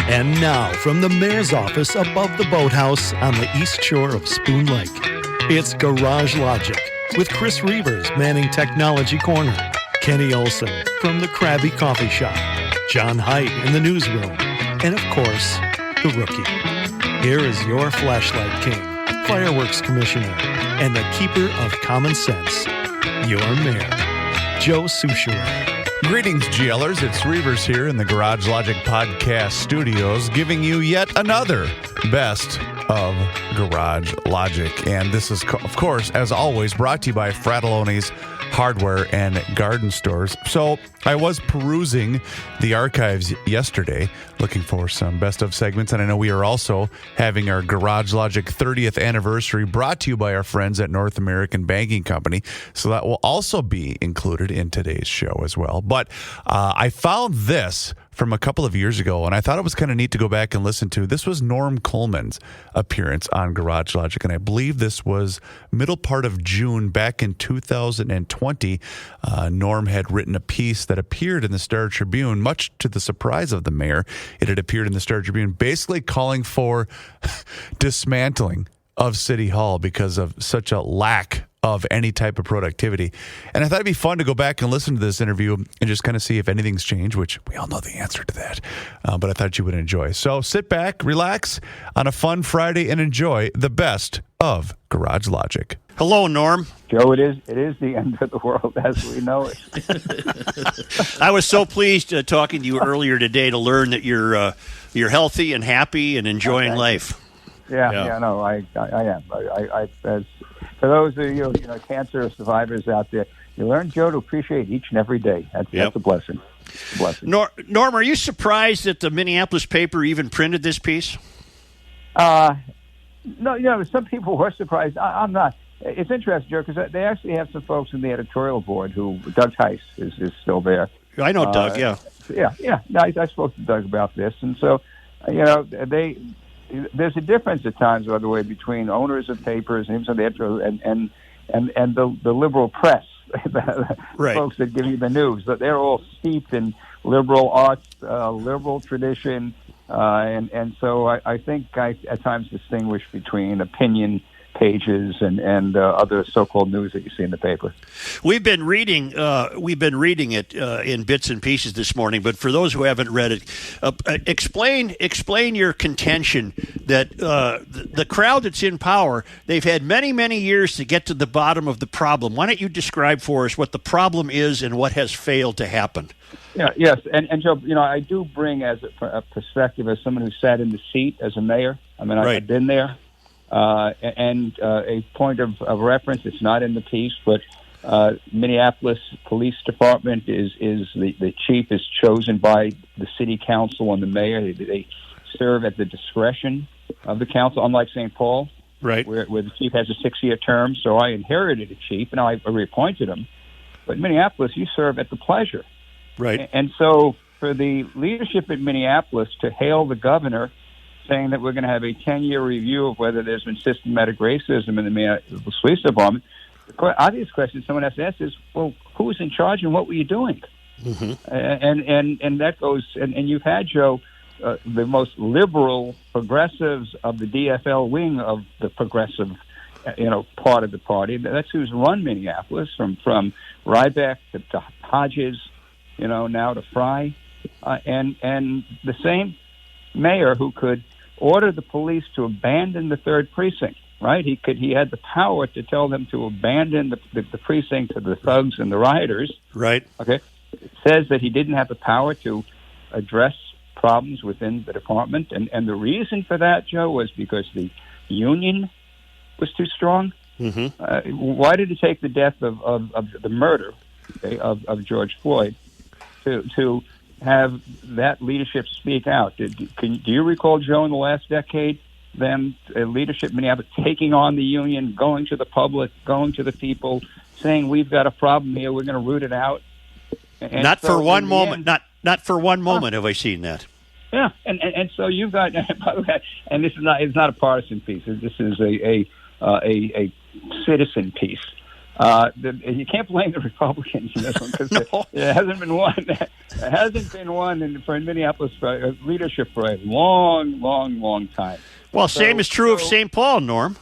And now, from the mayor's office above the boathouse on the east shore of Spoon Lake, it's Garage Logic with Chris Reavers manning Technology Corner, Kenny Olson from the Krabby Coffee Shop, John Haidt in the newsroom, and of course, the rookie. Here is your flashlight king, fireworks commissioner, and the keeper of common sense, your mayor, Joe Soucheray. Greetings, GLers. It's Reavers here in the Garage Logic Podcast Studios, giving you yet another best of Garage Logic. And this is, of course, as always, brought to you by Frattallone's Hardware and Garden Stores. So I was perusing the archives yesterday, looking for some best of segments. And I know we are also having our Garage Logic 30th anniversary brought to you by our friends at North American Banking Company. So that will also be included in today's show as well. But I found this from a couple of years ago, and I thought it was kind of neat to go back and listen to. This was Norm Coleman's appearance on Garage Logic, and I believe this was middle part of June back in 2020. Norm had written a piece that appeared in the Star Tribune, much to the surprise of the mayor. It had appeared in the Star Tribune, basically calling for dismantling of City Hall because of such a lack of any type of productivity. And I thought it'd be fun to go back and listen to this interview and just kind of see if anything's changed, which we all know the answer to that. But I thought you would enjoy. So sit back, relax on a fun Friday, and enjoy the best of Garage Logic. Hello, Norm. Joe, it is the end of the world as we know it. I was so pleased talking to you earlier today to learn that you're healthy and happy and enjoying life. Yeah, no, I am. As for those of you, cancer survivors out there, you learn, Joe, to appreciate each and every day. That's a blessing. Norm, are you surprised that the Minneapolis paper even printed this piece? No, some people were surprised. I'm not. It's interesting, Joe, because they actually have some folks in the editorial board who, Doug Heiss is still there. I know Doug, yeah. Yeah. No, I spoke to Doug about this, and so, there's a difference at times, by the way, between owners of papers and the liberal press, right. Folks that give you the news. That they're all steeped in liberal arts, liberal tradition, and so I think I at times distinguish between opinion pages and other so-called news that you see in the paper. We've been reading it in bits and pieces this morning, but for those who haven't read it, explain your contention that the crowd that's in power, they've had many years to get to the bottom of the problem. Why don't you describe for us what the problem is and what has failed to happen? Yeah, yes, and Joe, I do bring as a perspective as someone who sat in the seat as a mayor. I mean, right. I've been there. And a point of reference, it's not in the piece, but Minneapolis Police Department is the chief is chosen by the city council and the mayor. They serve at the discretion of the council, unlike St. Paul, right, where the chief has a 6-year term. So I inherited a chief, and I reappointed him. But in Minneapolis, you serve at the pleasure. Right. And so for the leadership in Minneapolis to hail the governor saying that we're going to have a 10-year review of whether there's been systematic racism in the Minneapolis Police Department, the obvious question someone has to ask is, well, who was in charge and what were you doing? Mm-hmm. And that goes, and you've had, Joe, the most liberal progressives of the DFL wing of the progressive, part of the party. That's who's run Minneapolis, from Ryback to Hodges, now to Fry, and the same mayor who could order the police to abandon the 3rd precinct, right? He had the power to tell them to abandon the precinct to the thugs and the rioters. Right. Okay. It says that he didn't have the power to address problems within the department. And the reason for that, Joe, was because the union was too strong. Mm-hmm. Why did it take the death of the murder of George Floyd to have that leadership speak out? Do you recall, Joe, in the last decade, them leadership in Minneapolis taking on the union, going to the public, going to the people, saying we've got a problem here, we're going to root it out? And not so for one moment. End, not for one moment have I seen that. Yeah, and so you've got, and this is not a partisan piece. This is a citizen piece. You can't blame the Republicans in this one because No. it hasn't been one. It hasn't been one for Minneapolis leadership for a long, long, long time. Well, same is true of St. Paul, Norm.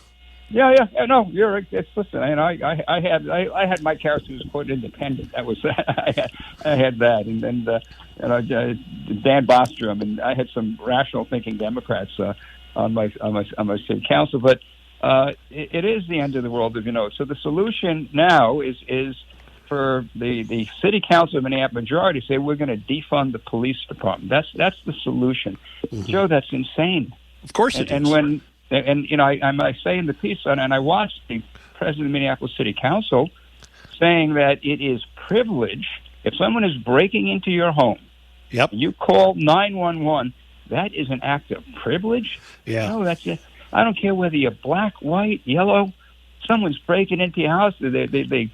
Yeah. No, you're right. Listen, I had my character was quite independent. That was I had that, and then Dan Bostrom, and I had some rational thinking Democrats on my city council, but. It is the end of the world, as you know. So the solution now is for the city council of Minneapolis majority to say we're going to defund the police department. That's the solution, Joe. That's insane. Of course it is. I say in the piece, and I watched the president of the Minneapolis City Council saying that it is privilege if someone is breaking into your home. Yep. You call 911. That is an act of privilege. Yeah. No, that's it. I don't care whether you're black, white, yellow. Someone's breaking into your house. They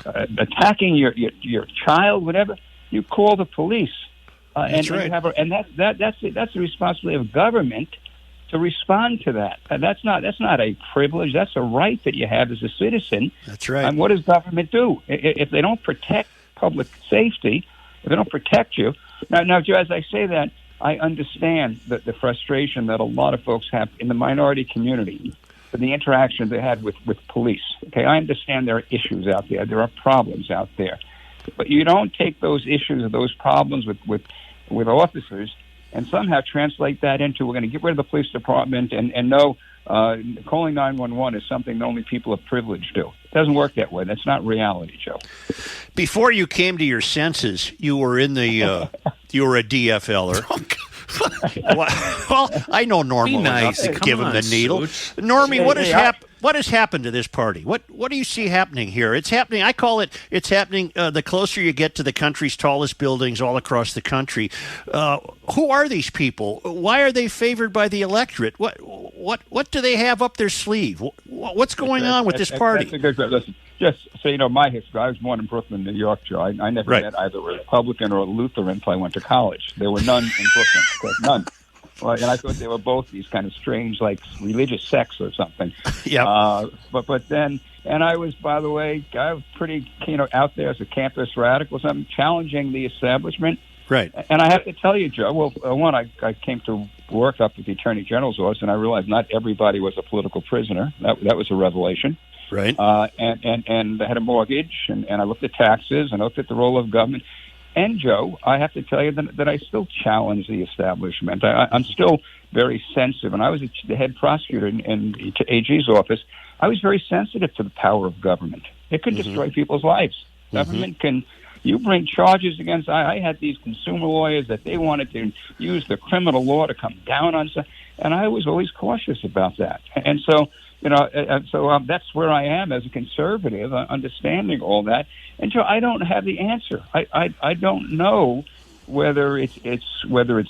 attacking your child, whatever. You call the police, that's right. That's the responsibility of government to respond to that. That's not a privilege. That's a right that you have as a citizen. That's right. And what does government do if they don't protect public safety? If they don't protect you now, Joe, as I say that. I understand the frustration that a lot of folks have in the minority community for the interaction they had with police. Okay, I understand there are issues out there. There are problems out there. But you don't take those issues or those problems with officers and somehow translate that into we're going to get rid of the police department and no, calling 911 is something that only people of privilege do. It doesn't work that way. That's not reality, Joe. Before you came to your senses, you were in the you were a DFLer. Well, I know Norm well enough to give him the needle. Normie, what has happened to this party? What do you see happening here? It's happening. I call it. It's happening. The closer you get to the country's tallest buildings all across the country, who are these people? Why are they favored by the electorate? What do they have up their sleeve? What's going on with this party? That's a good question. Listen, just so you know, my history. I was born in Brooklyn, New York, Joe. I never met either a Republican or a Lutheran until I went to college. There were none in Brooklyn. Okay, none. Well, and I thought they were both these kind of strange, like religious sects or something. Yeah. But then, and I was, by the way, I was pretty, out there as a campus radical, something challenging the establishment. Right. And I have to tell you, Joe. Well, one, I came to work up at the Attorney General's office, and I realized not everybody was a political prisoner. That was a revelation. Right. And I had a mortgage, and I looked at taxes, and I looked at the role of government. And, Joe, I have to tell you that I still challenge the establishment. I'm still very sensitive. And I was the head prosecutor in AG's office. I was very sensitive to the power of government. It could destroy people's lives. Government can... You bring charges against... I had these consumer lawyers that they wanted to use the criminal law to come down on stuff. And I was always cautious about that. And so... that's where I am as a conservative, understanding all that. And Joe, I don't have the answer. I don't know whether it's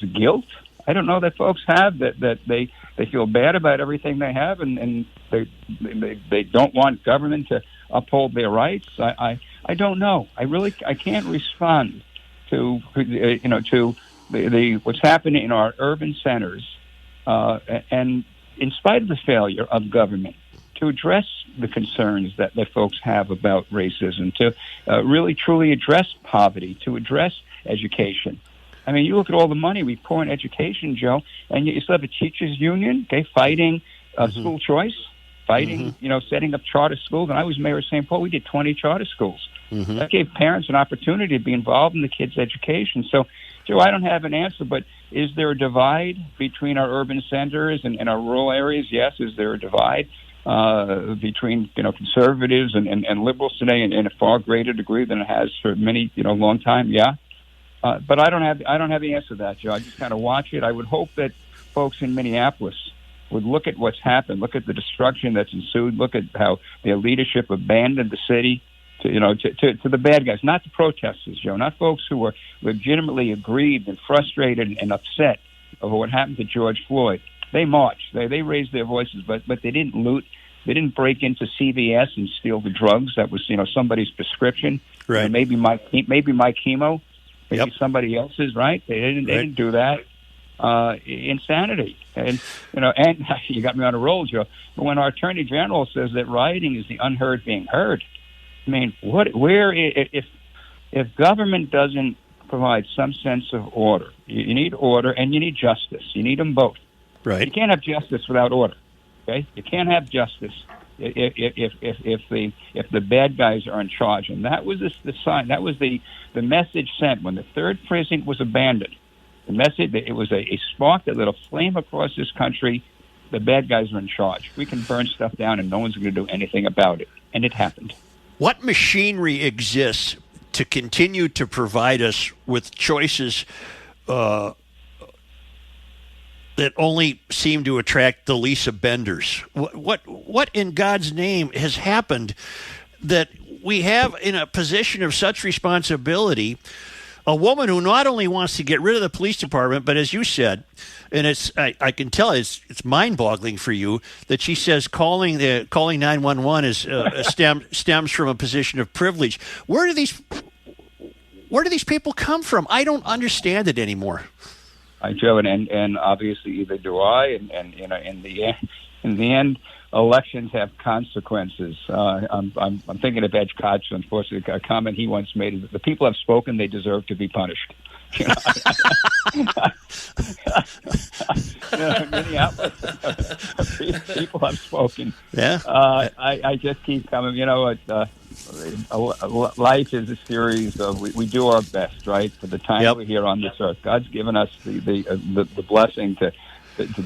guilt. I don't know that folks have that they feel bad about everything they have, and they don't want government to uphold their rights. I don't know. I can't respond to the what's happening in our urban centers, and in spite of the failure of government to address the concerns that folks have about racism, to really truly address poverty, to address education. I mean, you look at all the money we pour in education, Joe, and you still have a teachers union, okay, fighting school choice, fighting, setting up charter schools. And I was mayor of St. Paul. We did 20 charter schools. That gave parents an opportunity to be involved in the kids' education. So, Joe, I don't have an answer, but is there a divide between our urban centers and our rural areas? Yes. Is there a divide between conservatives and liberals today in a far greater degree than it has for many long time? Yeah. But I don't have the answer to that, Joe. I just kind of watch it. I would hope that folks in Minneapolis would look at what's happened, look at the destruction that's ensued, look at how their leadership abandoned the city to the bad guys, not the protesters, Joe, not folks who were legitimately aggrieved and frustrated and upset over what happened to George Floyd. They marched, they raised their voices, but they didn't loot. They didn't break into CVS and steal the drugs. That was somebody's prescription. Right. Maybe my chemo. Maybe somebody else's, right? They didn't do that. insanity. And and you got me on a roll, Joe. But when our Attorney General says that rioting is the unheard being heard, I mean, if government doesn't provide some sense of order, you need order and you need justice. You need them both. Right. You can't have justice without order. Okay, you can't have justice if the bad guys are in charge. And that was the sign. That was the message sent when the third precinct was abandoned. The message, it was a spark that lit a flame across this country. The bad guys are in charge. We can burn stuff down and no one's going to do anything about it. And it happened. What machinery exists to continue to provide us with choices that only seem to attract the least of benders? What in God's name has happened that we have in a position of such responsibility a woman who not only wants to get rid of the police department, but as you said, and I can tell it's mind-boggling for you that she says calling 911 is stems from a position of privilege. Where do these people come from? I don't understand it anymore. Joe, and obviously either do I. And in the end, elections have consequences. I'm thinking of Edge Koch, unfortunately, a comment he once made is that the people have spoken; they deserve to be punished. Minneapolis, people have spoken. Yeah. I just keep coming. Life is a series of we do our best, right? For the time we're here on this earth, God's given us the blessing to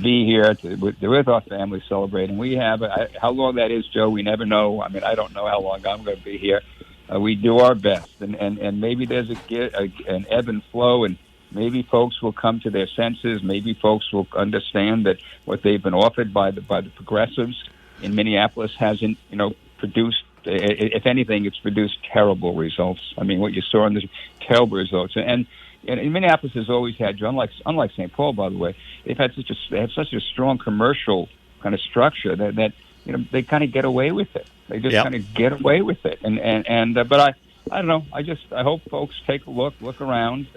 be here with our family celebrating. We have how long that is, Joe. We never know. I mean, I don't know how long I'm going to be here. We do our best, and maybe there's an ebb and flow, and maybe folks will come to their senses. Maybe folks will understand that what they've been offered by the progressives in Minneapolis hasn't, produced. If anything, it's produced terrible results. I mean, what you saw in the terrible results, and Minneapolis has always had, unlike St. Paul, by the way, they have such a strong commercial kind of structure that they kind of get away with it. They just kind of get away with it, but I don't know. I hope folks take a look around.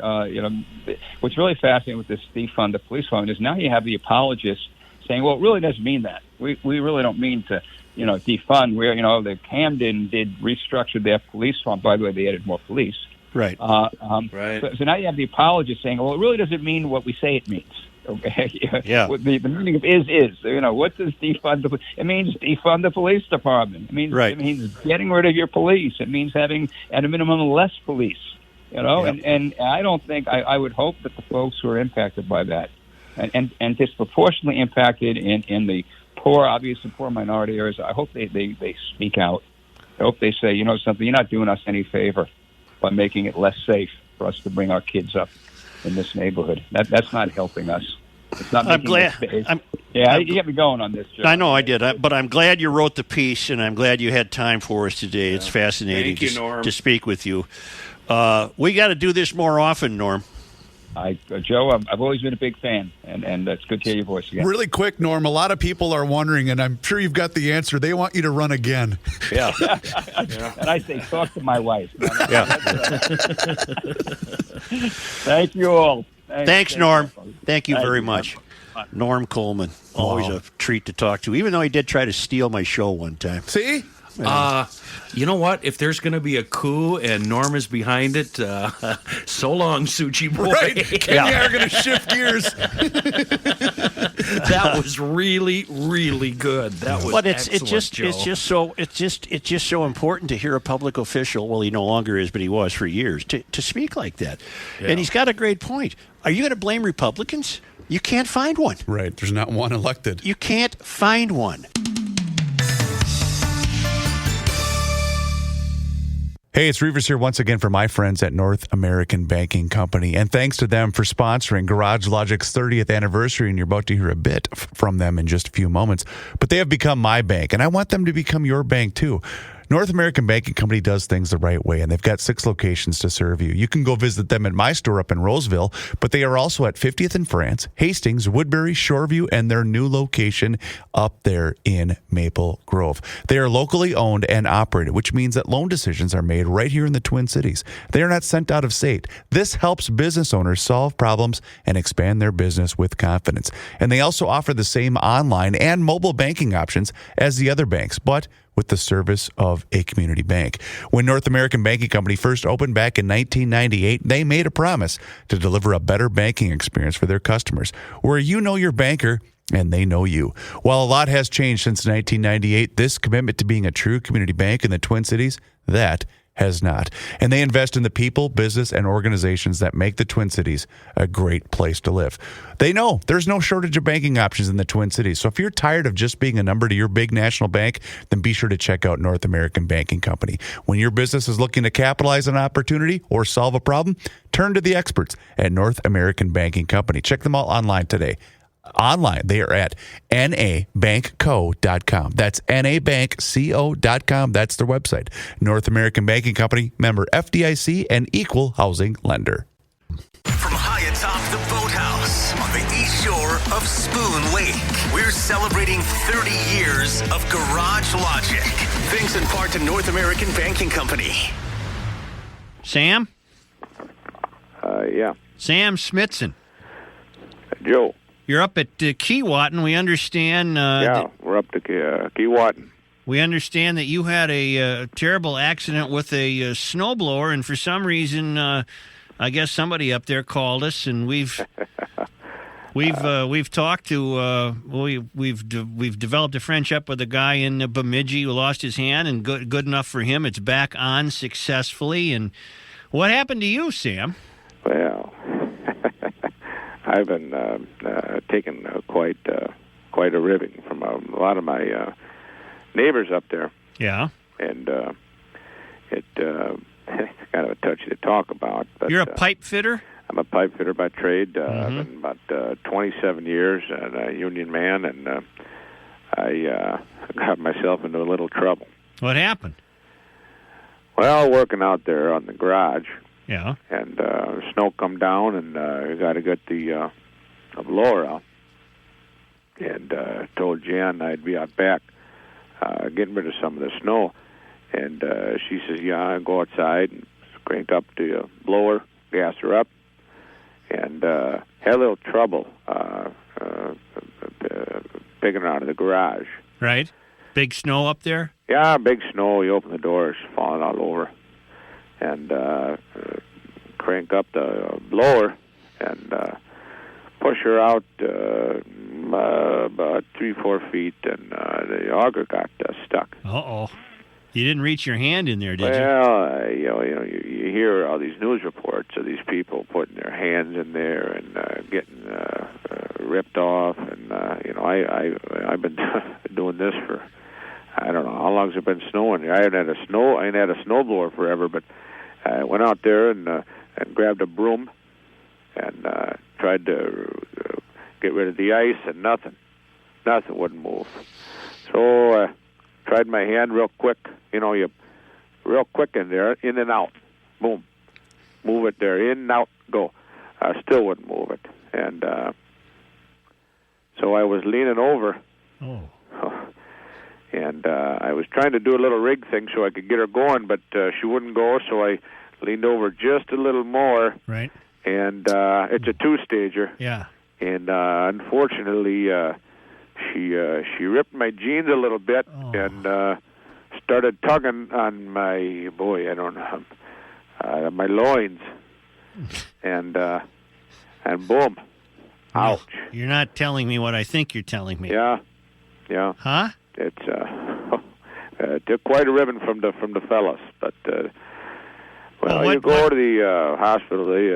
What's really fascinating with this defund the police fund is now you have the apologists saying, well, it really doesn't mean that. We really don't mean to, defund. Where, the Camden did restructure their police fund. By the way, they added more police. Right. Right. So now you have the apologists saying, well, it really doesn't mean what we say it means. Okay. Yeah. The meaning of is. What does defund it means defund the police department. It means getting rid of your police. It means having at a minimum less police. And I don't think I would hope that the folks who are impacted by that and disproportionately impacted in the poor minority areas, I hope they speak out. I hope they say, something, you're not doing us any favor by making it less safe for us to bring our kids up in this neighborhood. That's not helping us. It's not. I'm glad. You get me going on this, Joe. I know I did, but I'm glad you wrote the piece, and I'm glad you had time for us today. Yeah. It's fascinating to speak with you. We got to do this more often, Norm. Joe, I've always been a big fan, and it's good to hear your voice again. Really quick, Norm, a lot of people are wondering, and I'm sure you've got the answer. They want you to run again. Yeah. And I say, talk to my wife. Thank you all. Thanks, Norm. Thank you very much. Norm Coleman, always a treat to talk to, even though he did try to steal my show one time. See? You know what? If there's going to be a coup and Norm is behind it, so long, Suchi boy. Right. Ken and I are going to shift gears. That was really, really good. That was excellent, Joe. It's just so important to hear a public official. Well, he no longer is, but he was for years to speak like that. Yeah. And he's got a great point. Are you going to blame Republicans? You can't find one. Right. There's not one elected. You can't find one. Hey, it's Reavers here once again for my friends at North American Banking Company. And thanks to them for sponsoring Garage Logic's 30th anniversary. And you're about to hear a bit from them in just a few moments. But they have become my bank, and I want them to become your bank too. North American Banking Company does things the right way, and they've got 6 locations to serve you. You can go visit them at my store up in Roseville, but they are also at 50th and France, Hastings, Woodbury, Shoreview, and their new location up there in Maple Grove. They are locally owned and operated, which means that loan decisions are made right here in the Twin Cities. They are not sent out of state. This helps business owners solve problems and expand their business with confidence. And they also offer the same online and mobile banking options as the other banks, but with the service of a community bank. When North American Banking Company first opened back in 1998, they made a promise to deliver a better banking experience for their customers, where you know your banker and they know you. While a lot has changed since 1998, this commitment to being a true community bank in the Twin Cities, that has not. And they invest in the people, business, and organizations that make the Twin Cities a great place to live. They know there's no shortage of banking options in the Twin Cities. So if you're tired of just being a number to your big national bank, then be sure to check out North American Banking Company. When your business is looking to capitalize on an opportunity or solve a problem, turn to the experts at North American Banking Company. Check them out online today. Online, they are at nabankco.com. That's nabankco.com. That's their website. North American Banking Company, member FDIC, and equal housing lender. From high atop the boathouse on the east shore of Spoon Lake, we're celebrating 30 years of Garage Logic. Thanks in part to North American Banking Company. Sam? Yeah. Sam Smithson. Joe. You're up at Keewatin. We understand. We're up to Keewatin. We understand that you had a terrible accident with a snowblower, and for some reason, I guess somebody up there called us, and we've talked to we've developed a friendship with a guy in Bemidji who lost his hand, and good enough for him. It's back on successfully. And what happened to you, Sam? Well, I've been taking quite a ribbing from a lot of my neighbors up there. Yeah. And it's kind of a touchy to talk about. But, you're a pipe fitter? I'm a pipe fitter by trade. I've been about 27 years and a union man, and I got myself into a little trouble. What happened? Well, working out there on the garage. Yeah. And snow come down, and I got to get the blower out. And told Jan I'd be out back getting rid of some of the snow. And she says, yeah, go outside and crank up the blower, gas her up. And had a little trouble picking her out of the garage. Right. Big snow up there? Yeah, big snow. You open the door, it's falling all over. And crank up the blower and push her out about 3-4 feet, and the auger got stuck. Uh-oh. You didn't reach your hand in there, did you? Well, you hear all these news reports of these people putting their hands in there and getting ripped off, and I've been doing this for I don't know how long's it been snowing. I ain't had a snowblower forever, but I went out there and grabbed a broom and tried to get rid of the ice, and nothing wouldn't move. So tried my hand real quick. You real quick in there, in and out, boom, move it there, in and out, go. Still wouldn't move it, and so I was leaning over. Oh. And I was trying to do a little rig thing so I could get her going, but she wouldn't go, so I leaned over just a little more. Right. And it's a two-stager. Yeah. And unfortunately, she ripped my jeans a little bit and started tugging on my, my loins. And boom. Ouch. You're not telling me what I think you're telling me. Yeah. Huh? It's took quite a ribbon from the fellas, but you go to the hospital. They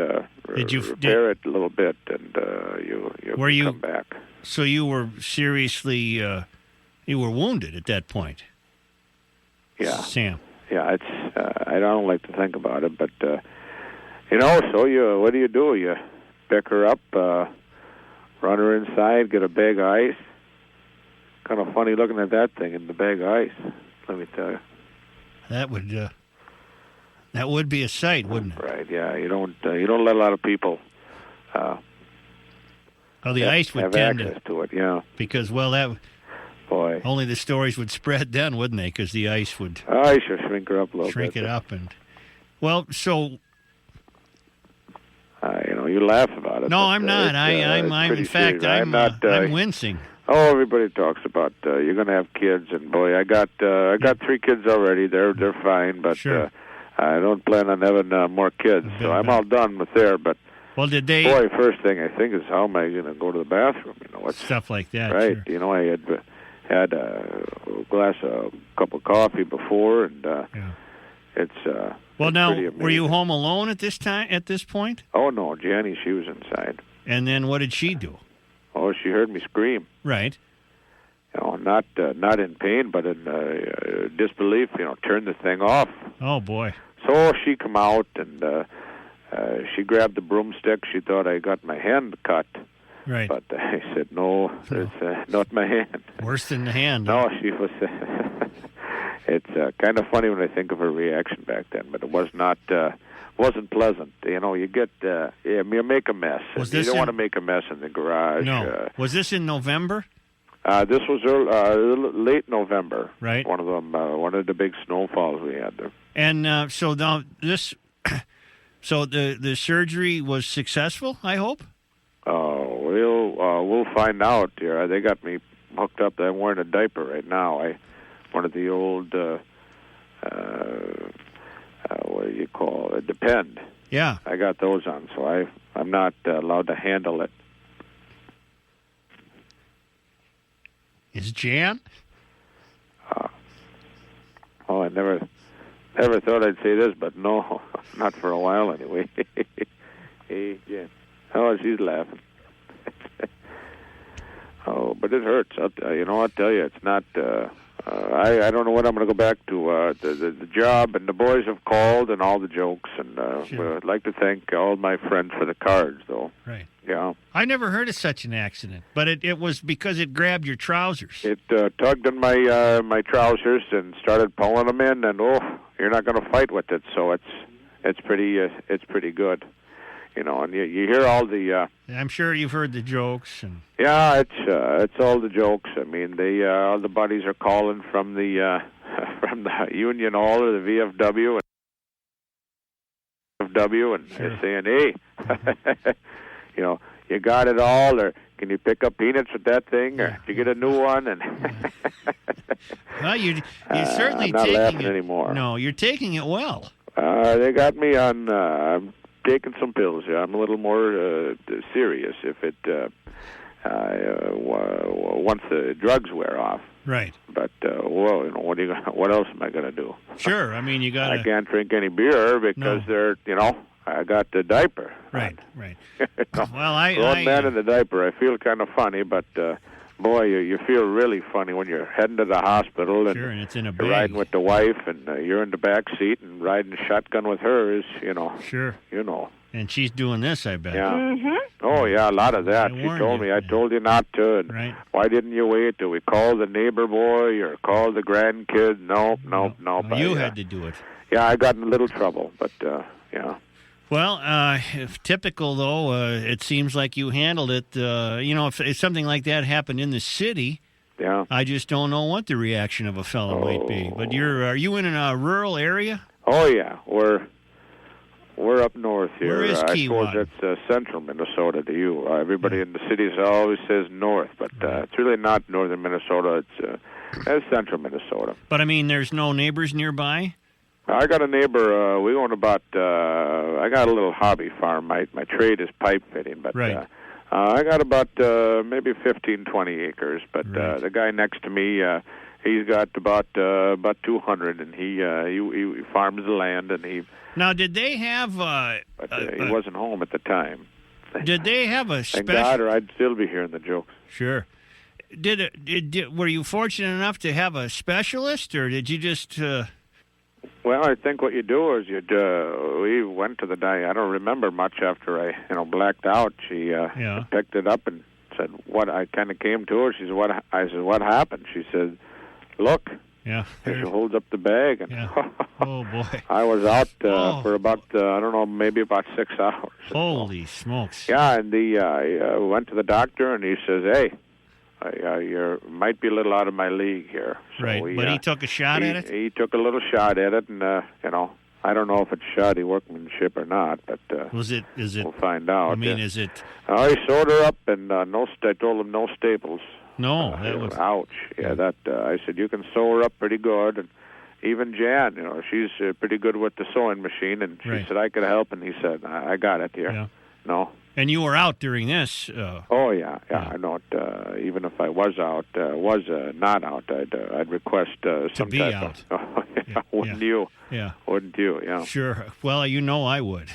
repair it a little bit, and you come back. So you were seriously you were wounded at that point. Yeah, Sam. Yeah, it's I don't like to think about it, but so what do? You pick her up, run her inside, get a bag of ice. Kind of funny looking at that thing in the bag of ice, let me tell you. That would be a sight, wouldn't it? Right. Yeah. You don't let a lot of people. The ice would have tend access to it. Yeah. because Boy. only the stories would spread then, wouldn't they? Because the ice would I should shrink her up a little shrink bit. it up so. You laugh about it. No, but, I'm not. I'm pretty in fact, serious. I'm wincing. Oh, everybody talks about you're going to have kids, and boy, I got 3 kids already. They're fine, but Sure. I don't plan on having more kids. So I'm all done with there. But Well, did they? boy, first thing I think is how am I going to go to the bathroom? What's Stuff like that. right? Sure. I had a cup of coffee before, and it's. Well, it's now, pretty were you amazing. home alone at this point? Oh no, Jenny, she was inside. And then what did she do? Oh, she heard me scream. Right. Not in pain, but in disbelief. Turn the thing off. Oh boy. So she come out and she grabbed the broomstick. She thought I got my hand cut, Right. but I said no, it's not my hand. Worse than the hand. No, she was. It's kind of funny when I think of her reaction back then, but it wasn't pleasant. You get you make a mess. Was You this don't in- want to make a mess in the garage. No. Was this in November? This was late November. Right. One of the big snowfalls we had there. And so now this, so the surgery was successful, I hope. We'll find out. They got me hooked up. I'm wearing a diaper right now. One of the old what do you call it? Depend. Yeah. I got those on, so I'm not allowed to handle it. Is Jan? I never thought I'd say this, but no, not for a while anyway. Hey, Jen. Oh, she's laughing. Oh, but it hurts. I'll tell you, it's not. I don't know when I'm going to go back to the job, and the boys have called and all the jokes, and Sure. I'd like to thank all my friends for the cards, though. Right. Yeah. I never heard of such an accident, but it was because it grabbed your trousers. It tugged in my trousers and started pulling them in, and you're not going to fight with it, so it's pretty good. And you hear all the. I'm sure you've heard the jokes and. Yeah, it's all the jokes. I mean, all the buddies are calling from the Union Hall or the VFW and they're saying, "Hey, you got it all, or can you pick up peanuts with that thing, or did you get a new one?" And Well, you're certainly I'm not taking laughing it anymore. No, you're taking it well. They got me on. I'm taking some pills. Yeah, I'm a little more serious if it once the drugs wear off. Right. But what else am I going to do? Sure. I mean, you got. I can't drink any beer because I got the diaper. Right. Right. Well, Well, grown man in the diaper. I feel kind of funny, but boy, you feel really funny when you're heading to the hospital and Sure, and it's in a you're bag. riding with the wife, and you're in the back seat and riding shotgun with her. Sure. And she's doing this, I bet. Yeah. Mm-hmm. Oh, yeah, a lot of that. I She warned told you. me. I told you not to. And Right. why didn't you wait? Do we call the neighbor boy or call the grandkid? No. Well, you had to do it. Yeah, I got in a little trouble, but yeah. Well, if typical though, it seems like you handled it. If something like that happened in the city, Yeah. I just don't know what the reaction of a fellow might be. But are you in a rural area? Oh, yeah. We're up north here. Where is I Keywad? suppose that's central Minnesota to you. Everybody in the cities always says north, but it's really not northern Minnesota. It's central Minnesota. But I mean, there's no neighbors nearby. I got a neighbor. We own about. I got a little hobby farm. My trade is pipe fitting, but Right. I got about maybe 15, 20 acres. But Right. the guy next to me, he's got about 200, and he farms the land, and he. Now, did they have? But he wasn't home at the time. Did they have a Thank special? God, or I'd still be hearing the jokes. Sure. Were you fortunate enough to have a specialist, or did you just? Well, I think what you do is we went to the I don't remember much after I blacked out. She picked it up and said what I kind of came to her. She said what I said what happened. She said, look, Yeah. And she holds up the bag, and Oh, boy. I was out for about, I don't know, maybe about 6 hours. Holy smokes. Yeah, and I went to the doctor, and he says, hey, you might be a little out of my league here. So Right, but he took a shot at it? He took a little shot at it, and, I don't know if it's shoddy workmanship or not, but is it? we'll find out. I mean, is it? He sewed her up, and I told him no staples. No, that was... Ouch. Yeah, that I said, you can sew her up pretty good, and even Jan, she's pretty good with the sewing machine, and she said, I could help, and he said, I got it here. Yeah. No. And you were out during this. Oh, yeah, I know it. Even if I was out, not out, I'd request some be type out. of... Wouldn't you? Yeah. Wouldn't you? Yeah. Sure. Well, I would.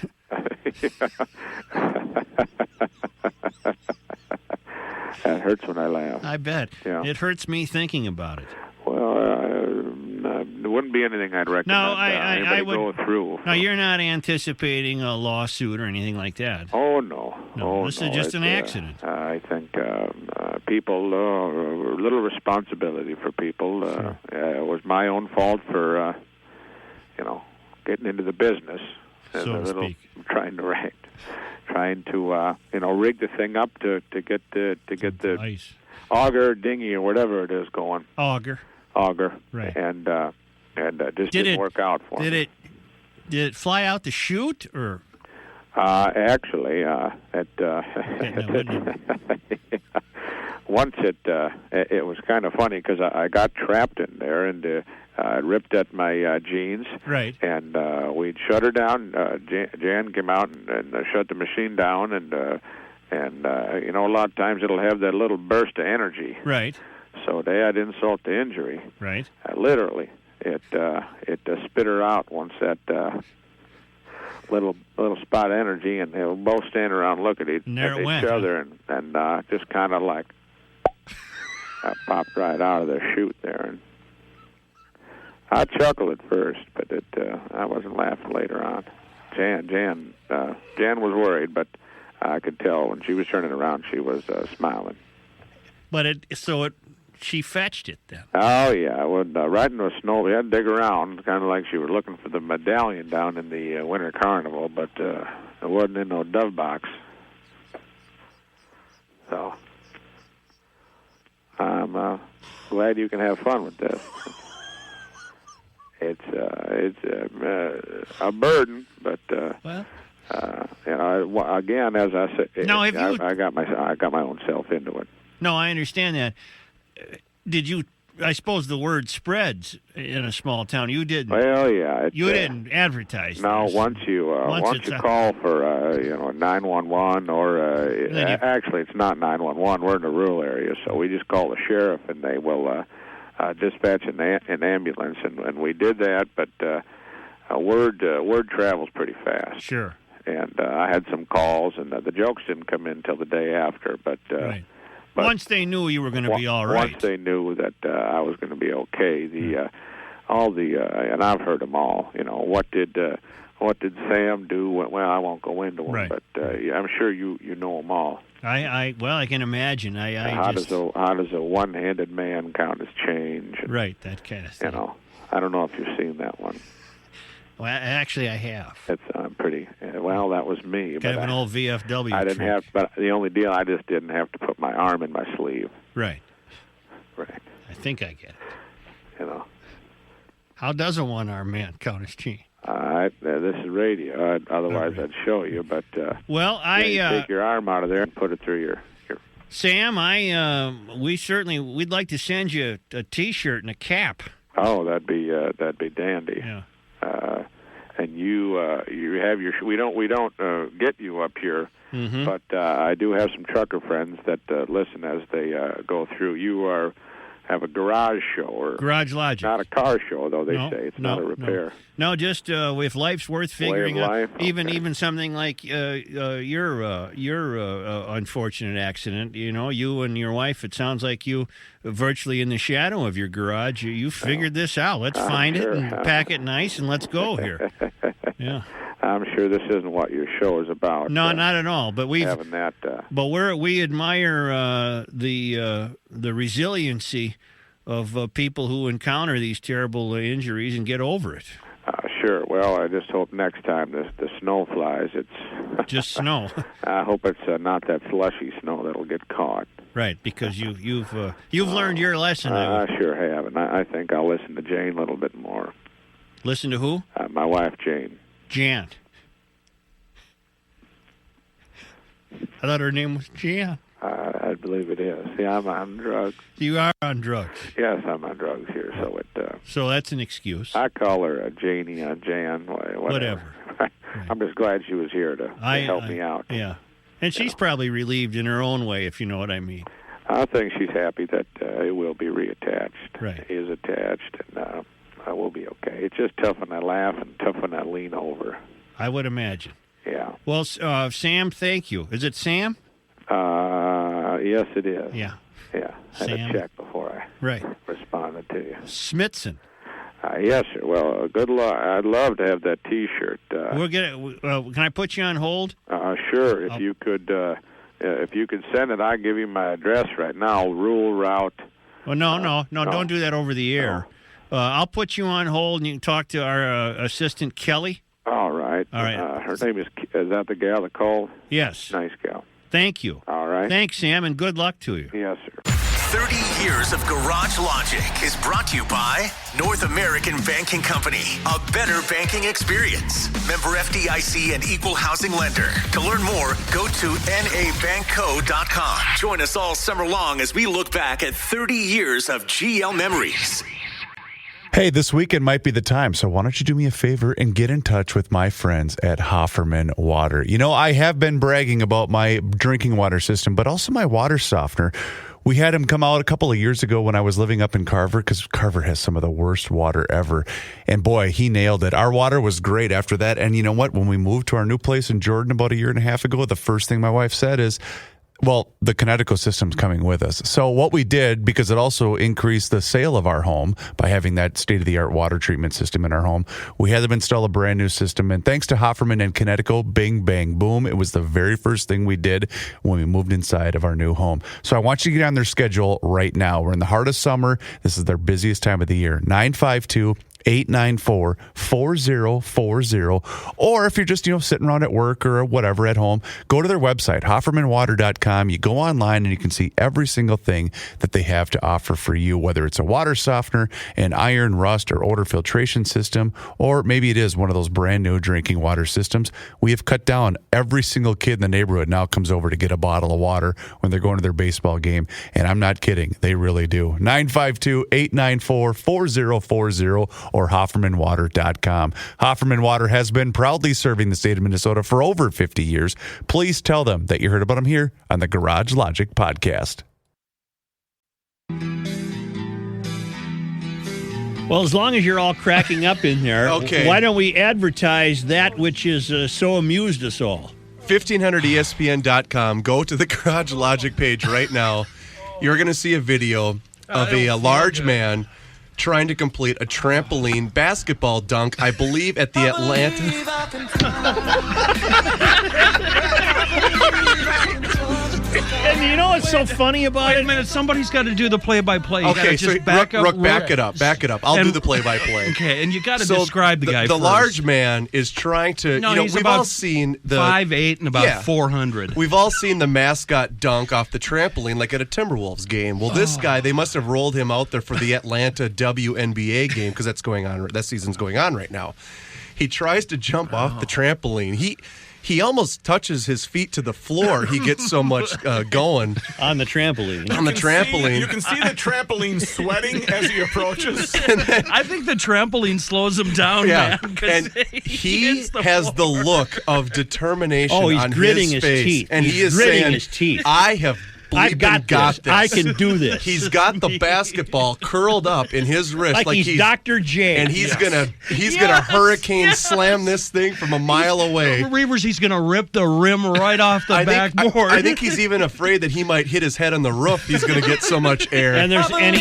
That hurts when I laugh. I bet. Yeah. It hurts me thinking about it. Well, there wouldn't be anything I'd recommend anybody go through. No, you're not anticipating a lawsuit or anything like that. Oh, no. This is just an accident. I think people, a little responsibility for people. It was my own fault for, getting into the business. So to speak. Trying to rig the thing up to get the Ice. auger, dinghy, or whatever it is going. Auger. Right. And just didn't work out for me. Did it fly out the chute or? Actually, once it was kind of funny because I got trapped in there and it ripped at my jeans. Right. And we'd shut her down. Jan came out and shut the machine down, and a lot of times it'll have that little burst of energy. Right. So to add insult to injury, right. Literally, it spit her out once that little spot of energy, and they'll both stand around and look at each other, and just kind of like popped right out of their chute there. And I chuckled at first, but I wasn't laughing later on. Jan was worried, but I could tell when she was turning around, she was smiling. But she fetched it then. Oh yeah, right into a snow. We had to dig around, kind of like she was looking for the medallion down in the winter carnival, but it wasn't in no dove box. So I'm glad you can have fun with this. It's a burden, but again, as I said, I got my own self into it. No, I understand that. Did you? I suppose the word spreads in a small town. You didn't. Well, yeah. You didn't advertise. No, this. once you call for 911 or actually it's not 911. We're in a rural area, so we just call the sheriff and they will dispatch an ambulance, and we did that. But word travels pretty fast. Sure. And I had some calls, and the jokes didn't come in until the day after, but. Right. But once they knew you were going to be all right. Once they knew that I was going to be okay, and I've heard them all. What did Sam do? Well, I won't go into them, right. But I'm sure you know them all. I can imagine. How does a one-handed man count as change? Right, that kind of thing. I don't know if you've seen that one. Well, actually, I have. It's pretty. Well, that was me. Kind of an old VFW. I didn't trick. have, but the only deal, I just didn't have to put my arm in my sleeve. Right. Right. I think I get it. How does a one-armed man count as change? This is radio. Otherwise, I'd show you. But you take your arm out of there and put it through your. Sam, we'd like to send you a T-shirt and a cap. Oh, that'd be dandy. Yeah. And you have your. We don't get you up here, but I do have some trucker friends that listen as they go through. You have a garage show or Garage Logic, not a car show though. They say it's not a repair. No, just if life's worth figuring out, life? even something like your unfortunate accident. You and your wife. It sounds like you virtually in the shadow of your garage. You figured this out. Let's find it and pack it nice and let's go here. Yeah. I'm sure this isn't what your show is about. No, not at all. But having that. But we admire the resiliency people who encounter these terrible injuries and get over it. Sure. Well, I just hope next time the snow flies, it's just snow. I hope it's not that slushy snow that'll get caught. Right, because you've learned your lesson. I sure have, and I think I'll listen to Jane a little bit more. Listen to who? My wife, Jane. Jan. I thought her name was Jan. I believe it is. See, I'm on drugs. You are on drugs. Yes, I'm on drugs here, so it. So that's an excuse. I call her Janie, Jan, whatever. Right. I'm just glad she was here to help me out. Yeah, and she's probably relieved in her own way, if you know what I mean. I think she's happy that it will be reattached. Right. It is attached, and I will be okay. It's just tough when I laugh and tough when I lean over. I would imagine. Yeah. Well, Sam, thank you. Is it Sam? Yes, it is. Yeah. Yeah. I had to check before I responded to you. Smithson. Yes, sir. Well, good luck. I'd love to have that T-shirt. We'll get it. Can I put you on hold? Sure. If you could send it, I'll give you my address right now. Rural route. Well, no. Don't do that over the air. I'll put you on hold, and you can talk to our assistant, Kelly. All right. Her name is that the gal that called? Yes. Nice gal. Thank you. All right. Thanks, Sam, and good luck to you. Yes, sir. 30 years of Garage Logic is brought to you by North American Banking Company. A better banking experience. Member FDIC and equal housing lender. To learn more, go to nabankco.com. Join us all summer long as we look back at 30 years of GL memories. Hey, this weekend might be the time, so why don't you do me a favor and get in touch with my friends at Hofferman Water. You know, I have been bragging about my drinking water system, but also my water softener. We had him come out a couple of years ago when I was living up in Carver, because Carver has some of the worst water ever. And boy, he nailed it. Our water was great after that. And you know what? When we moved to our new place in Jordan about a year and a half ago, the first thing my wife said is, well, the Connecticut system's coming with us. So what we did, because it also increased the sale of our home by having that state-of-the-art water treatment system in our home, we had them install a brand new system. And thanks to Hofferman and Connecticut, bing, bang, boom, it was the very first thing we did when we moved inside of our new home. So I want you to get on their schedule right now. We're in the heart of summer. This is their busiest time of the year. 952-894-4040. Or if you're just, sitting around at work or whatever at home, go to their website, hoffermanwater.com. You go online and you can see every single thing that they have to offer for you, whether it's a water softener, an iron, rust, or odor filtration system, or maybe it is one of those brand new drinking water systems. We have cut down. Every single kid in the neighborhood now comes over to get a bottle of water when they're going to their baseball game. And I'm not kidding. They really do. 952-894-4040 or hoffermanwater.com. Hofferman Water has been proudly serving the state of Minnesota for over 50 years. Please tell them that you heard about them here on the Garage Logic podcast. Well, as long as you're all cracking up in there, Okay. Why don't we advertise that which is so amused us all? 1500ESPN.com. Go to the Garage Logic page right now. You're going to see a video of a large man trying to complete a trampoline basketball dunk, I believe, at the Atlanta. And you know what's so funny about Wait it? a minute, somebody's got to do the play-by-play. You Okay, gotta so just back up. Rook, back it up. I'll do the play-by-play. Okay, and you got to describe the guy The first. large man is trying to. No, he's we've about all seen the 5'8" and about Yeah. 400. We've all seen the mascot dunk off the trampoline like at a Timberwolves game. Well, this guy, they must have rolled him out there for the Atlanta WNBA game because that's going on. That season's going on right now. He tries to jump off the trampoline. He almost touches his feet to the floor. He gets so much going On the trampoline. on the trampoline. You can see the trampoline sweating as he approaches. I think the trampoline slows him down, Yeah, man. 'cause and he hits the has the floor. look of determination Oh, he's on gritting his his face, teeth. and He's he is gritting saying, his teeth. I've got this. I can do this. He's got the basketball curled up in his wrist like he's Dr. J. and he's gonna hurricane slam this thing from a mile away. Reavers, he's going to rip the rim right off the backboard. I think he's even afraid that he might hit his head on the roof. He's going to get so much air. And there's any.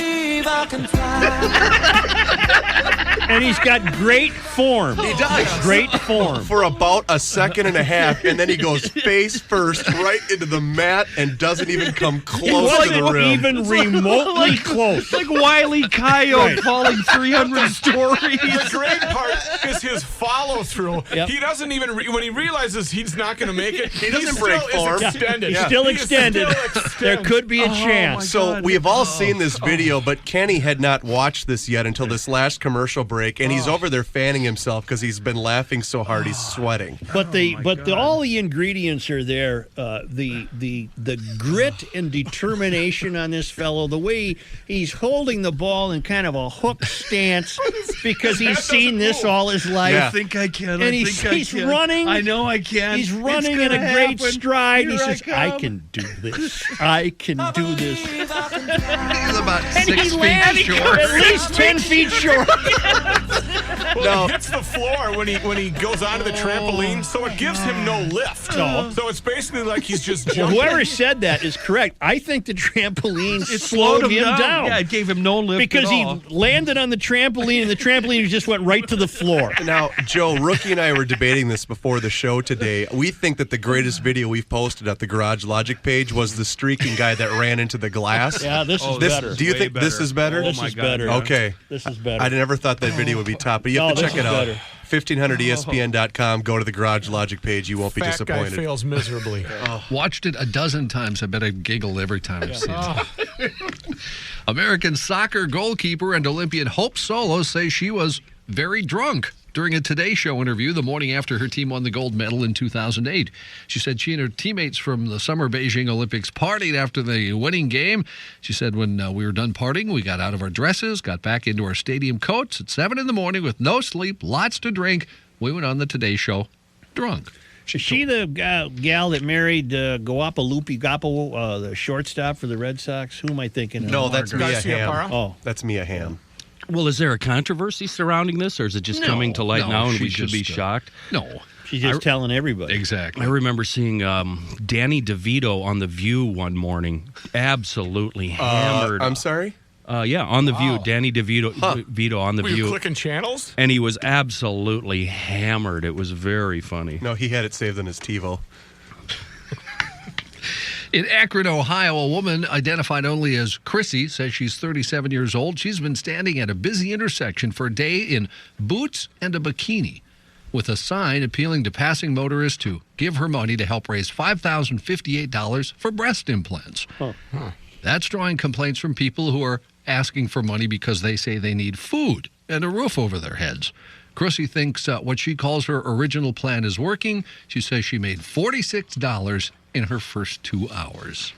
And he's got great form. He does. Great form. For about a second and a half, and then he goes face first right into the mat and doesn't even come close to the rim. Even remotely close. Like Wile E. Coyote falling 300 stories. The great part is his follow through. Yep. He doesn't even when he realizes he's not going to make it. He doesn't break form. Extended. He's still He is extended. still extended. There could be a chance. So we have all seen this video, but Kenny had not watched this yet until this last commercial break, and he's over there fanning himself because he's been laughing so hard he's sweating. But all the ingredients are there. The grit and determination on this fellow. The way he's holding the ball in kind of a hook stance because he's seen this all his life. Yeah. I think I can. And he's running. I know I can. He's running in a great stride. He says, "I can do this. I can do this." He's about And 6 he feet lands short. at least 10 feet short. Well, he hits the floor when he goes onto the trampoline, so it gives him no lift. No. So it's basically like he's just Well, jumping. whoever said that is correct. I think the trampoline It slowed him down. Yeah, it gave him no lift Because at all. he landed on the trampoline, and the trampoline just went right to the floor. Now, Joe, Rookie and I were debating this before the show today. We think that the greatest video we've posted at the Garage Logic page was the streaking guy that ran into the glass. Yeah, this is better. Do you Way think this better. is better? This is better. Okay. This is better. I never thought that video would be top, but you have No, to this check it is out. better. 1500ESPN.com. Go to the Garage Logic page. You won't be Fat guy disappointed. fails miserably. Watched it a dozen times. I bet I giggle every time I see it. American soccer goalkeeper and Olympian Hope Solo says she was very drunk during a Today Show interview the morning after her team won the gold medal in 2008. She said she and her teammates from the Summer Beijing Olympics partied after the winning game. She said when we were done partying, we got out of our dresses, got back into our stadium coats at 7 in the morning with no sleep, lots to drink. We went on the Today Show drunk. Is she the gal that married Guapolupi Gapo, the shortstop for the Red Sox? Who am I thinking of? No, that's Mia Garcia Hamm. Parra? Oh. That's Mia Hamm. Well, is there a controversy surrounding this, or is it just coming to light no, now and she we should be just, shocked? No. She's just telling everybody. Exactly. I remember seeing Danny DeVito on The View one morning, absolutely hammered. I'm sorry? Yeah, on The View, Danny DeVito Vito on The Were you View. clicking channels? And he was absolutely hammered. It was very funny. No, he had it saved on his TiVo. In Akron, Ohio, a woman identified only as Chrissy says she's 37 years old. She's been standing at a busy intersection for a day in boots and a bikini with a sign appealing to passing motorists to give her money to help raise $5,058 for breast implants. That's drawing complaints from people who are asking for money because they say they need food and a roof over their heads. Chrissy thinks what she calls her original plan is working. She says she made $46 in her first 2 hours.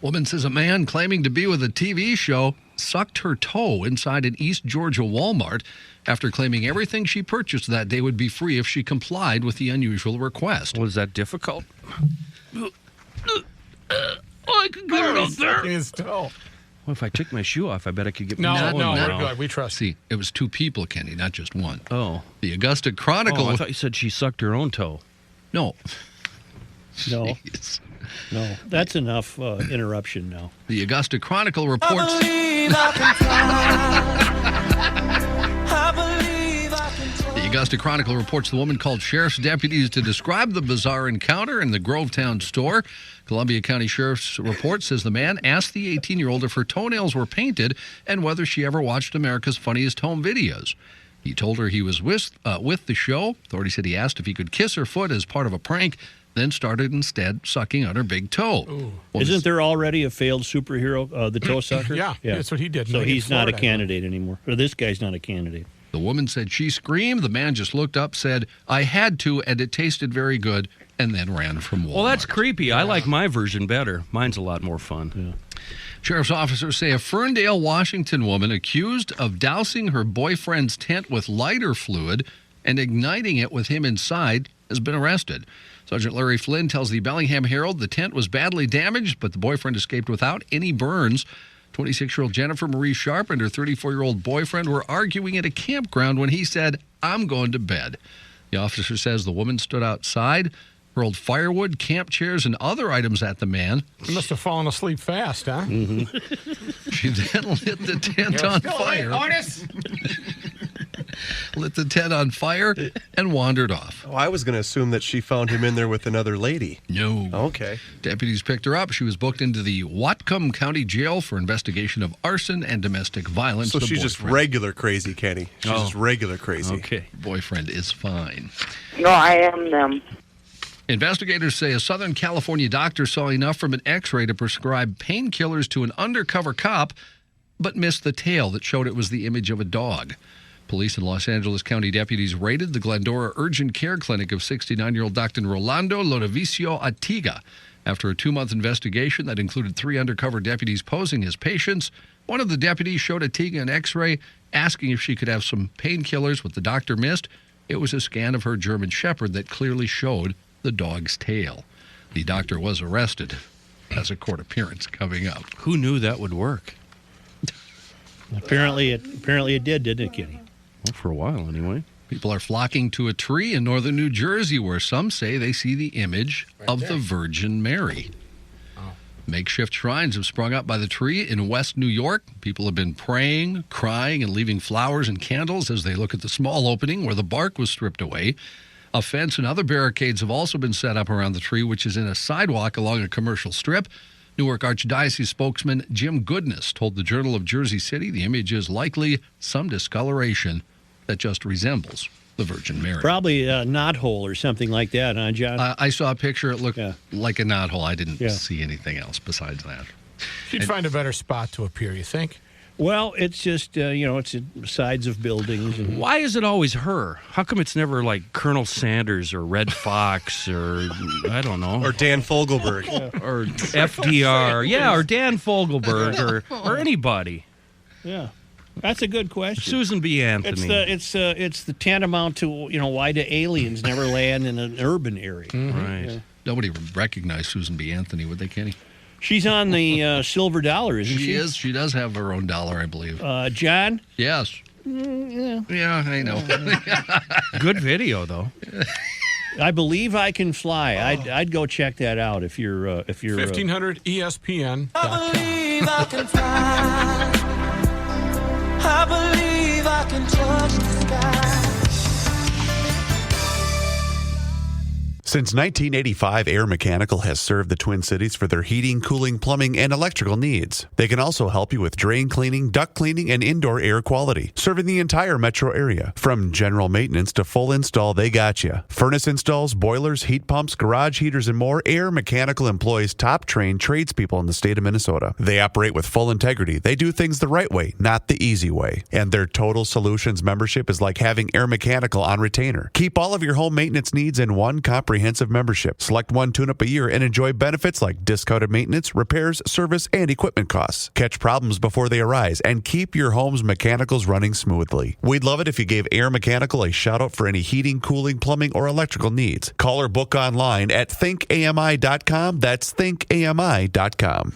Woman says a man claiming to be with a TV show sucked her toe inside an East Georgia Walmart after claiming everything she purchased that day would be free if she complied with the unusual request. Was that difficult? I can get it up there. His toe. Well, if I took my shoe off, I bet I could get No, my toe no, in we're now. good. We trust. See, it was two people, Kenny, not just one. Oh. The Augusta Chronicle. Oh, I thought you said she sucked her own toe. No. No, Jeez. no. That's enough interruption now. The Augusta Chronicle reports. The Augusta Chronicle reports the woman called sheriff's deputies to describe the bizarre encounter in the Grovetown store. Columbia County Sheriff's report says the man asked the 18-year-old if her toenails were painted and whether she ever watched America's Funniest Home Videos. He told her he was with the show. Authorities said he asked if he could kiss her foot as part of a prank, then started instead sucking on her big toe. Well, Isn't there already a failed superhero, the toe sucker? Yeah, that's what he did. So in he's not a Florida. candidate anymore. Or this guy's not a candidate. The woman said she screamed. The man just looked up, said, I had to, and it tasted very good, and then ran from Walmart. Well, that's creepy. I like my version better. Mine's a lot more fun. Yeah. Sheriff's officers say a Ferndale, Washington woman accused of dousing her boyfriend's tent with lighter fluid and igniting it with him inside has been arrested. Sergeant Larry Flynn tells the Bellingham Herald the tent was badly damaged, but the boyfriend escaped without any burns. 26-year-old Jennifer Marie Sharp and her 34-year-old boyfriend were arguing at a campground when he said, I'm going to bed. The officer says the woman stood outside hurled firewood, camp chairs, and other items at the man. You must have fallen asleep fast, huh? She then lit the tent on fire. Lit the tent on fire and wandered off. Oh, I was going to assume that she found him in there with another lady. No. Okay. Deputies picked her up. She was booked into the Whatcom County Jail for investigation of arson and domestic violence. So The she's just boyfriend- regular crazy, Kenny. She's just regular crazy. Okay. Boyfriend is fine. No, I am them. Investigators say a Southern California doctor saw enough from an x-ray to prescribe painkillers to an undercover cop, but missed the tail that showed it was the image of a dog. Police and Los Angeles County deputies raided the Glendora Urgent Care Clinic of 69-year-old Dr. Rolando Lodovicio Atiga. After a 2-month investigation that included 3 undercover deputies posing as patients, one of the deputies showed Atiga an x-ray asking if she could have some painkillers. What the doctor missed, it was a scan of her German Shepherd that clearly showed the dog's tail. The doctor was arrested. Has a court appearance coming up. Who knew that would work? Apparently it did, didn't it, Kenny? Well, for a while, anyway. People are flocking to a tree in northern New Jersey where some say they see the image of the Virgin Mary. Makeshift shrines have sprung up by the tree in West New York. People have been praying, crying, and leaving flowers and candles as they look at the small opening where the bark was stripped away. A fence and other barricades have also been set up around the tree, which is in a sidewalk along a commercial strip. Newark Archdiocese spokesman Jim Goodness told the Journal of Jersey City the image is likely some discoloration that just resembles the Virgin Mary. Probably a knothole or something like that, huh, John? I saw a picture. It looked like a knothole. I didn't see anything else besides that. She'd find a better spot to appear, you think? Well, it's just, it's sides of buildings. And Why is it always her? How come it's never like Colonel Sanders or Red Fox or, I don't know. Or Dan Fogelberg. Or FDR. Yeah, or Dan Fogelberg or anybody. Yeah. That's a good question. Susan B. Anthony. It's the tantamount to, why do aliens never land in an urban area? Right. Yeah. Nobody would recognize Susan B. Anthony, would they, Kenny? She's on the silver dollar, isn't she? She is. She does have her own dollar, I believe. John? Yes. Yeah, I know. Good video, though. I believe I can fly. I'd go check that out if you're 1500 ESPN. I believe I can fly. I believe I can touch the sky. Since 1985, Air Mechanical has served the Twin Cities for their heating, cooling, plumbing, and electrical needs. They can also help you with drain cleaning, duct cleaning, and indoor air quality, serving the entire metro area. From general maintenance to full install, they got you. Furnace installs, boilers, heat pumps, garage heaters, and more. Air Mechanical employs top-trained tradespeople in the state of Minnesota. They operate with full integrity. They do things the right way, not the easy way. And their Total Solutions membership is like having Air Mechanical on retainer. Keep all of your home maintenance needs in one comprehensive membership. Select one tune-up a year and enjoy benefits like discounted maintenance, repairs, service, and equipment costs. Catch problems before they arise and keep your home's mechanicals running smoothly. We'd love it if you gave Air Mechanical a shout-out for any heating, cooling, plumbing, or electrical needs. Call or book online at thinkami.com. That's thinkami.com.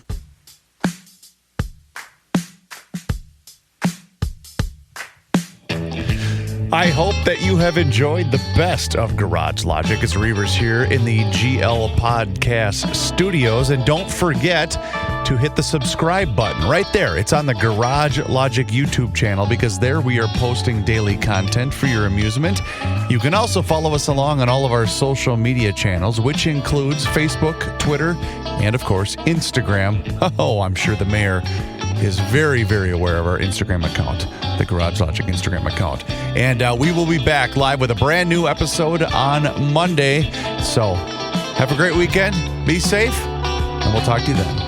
I hope that you have enjoyed the best of Garage Logic as Reavers here in the GL Podcast Studios. And don't forget to hit the subscribe button right there. It's on the Garage Logic YouTube channel because there we are posting daily content for your amusement. You can also follow us along on all of our social media channels, which includes Facebook, Twitter, and of course, Instagram. Oh, I'm sure the mayor is very, very aware of our Instagram account, the Garage Logic Instagram account. And we will be back live with a brand new episode on Monday. So have a great weekend. Be safe, and we'll talk to you then.